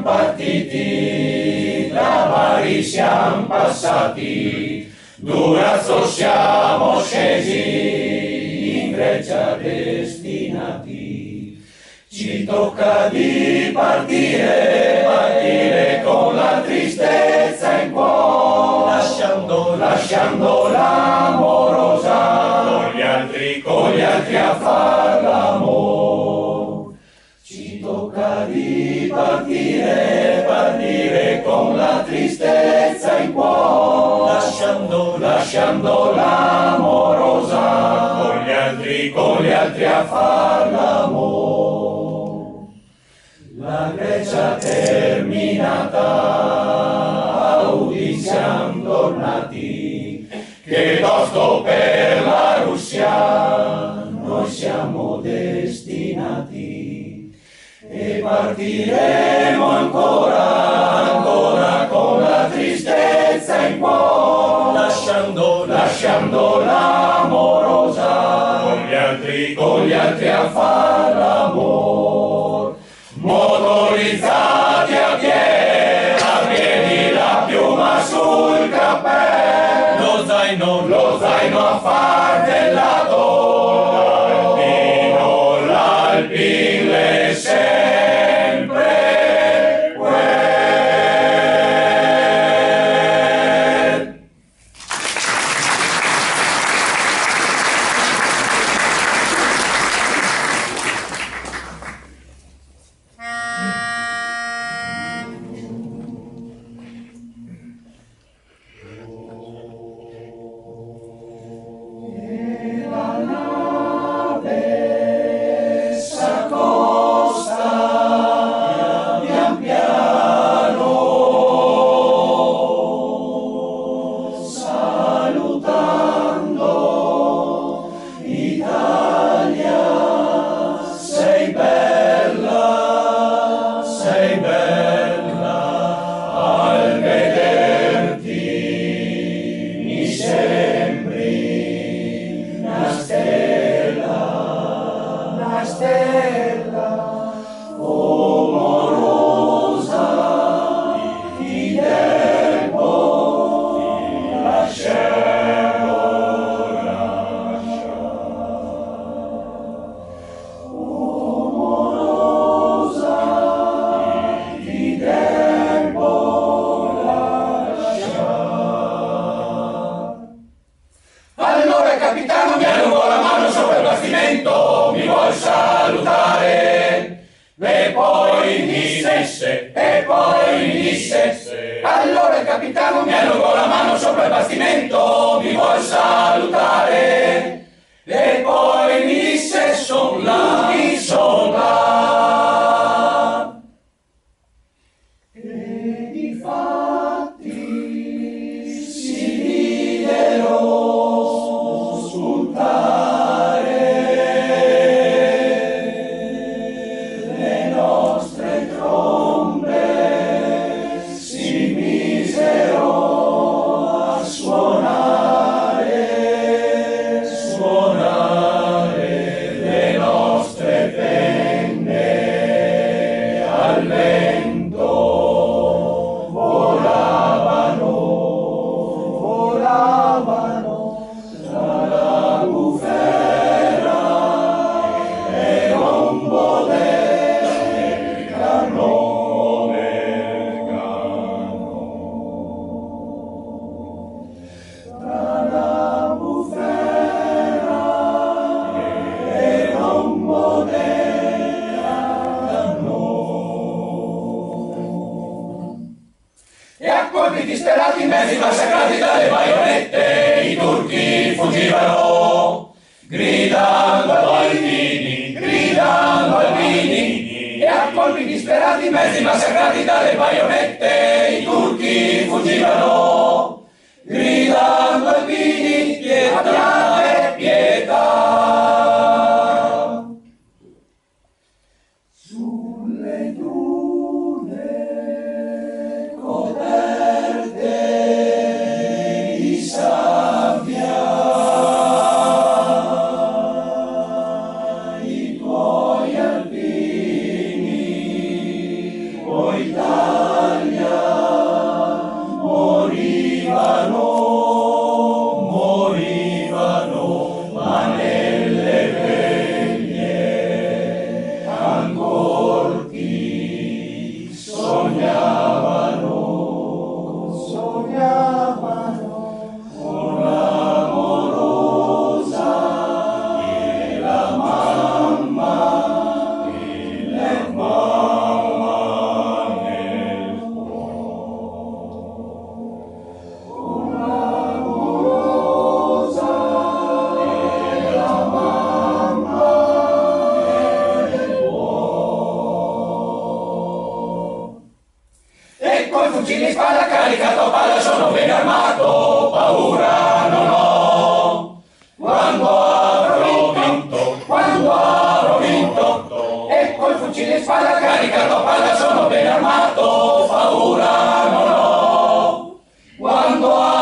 siamo partiti, da vari siamo passati, Durazzo siamo scesi, in Grecia destinati. Ci tocca di partire con la tristezza in cuore, lasciando l'amorosa, con gli altri a far l'amore. Ci tocca di partire con la tristezza in cuore, lasciando l'amorosa, con gli altri a far l'amore. La Grecia terminata, udi siamo tornati, che tosto per la Russia noi siamo destinati. E partiremo ancora con la tristezza in cuore, lasciando l'amorosa, con gli altri a far l'amor. Motorizzati a piedi, la piuma sul cappello, lo zaino a far dell'ator, l'Alpine sempre quel. Mi vuol salutare e poi mi disse allora il capitano mi allungò la mano sopra il bastimento, mi vuol salutare e poi mi disse son là e difatti si videro spuntare le nostre trombe, si misero a suonare le nostre penne al vento, volavano tra la bufera e rombo del cannone, tra la bufera e rombo del cannone. E a colpi disperati, mezzi massacrati dalle baionette, i turchi fuggivano, gridando albini, e a colpi disperati, mezzi massacrati dalle baionette, i turchi fuggivano, gridando albini, pietà e pietà. Sulle dune coperte di sabbia, i tuoi albini, poi col fucile in spalla, caricato a palla, sono ben armato, paura non ho. Quando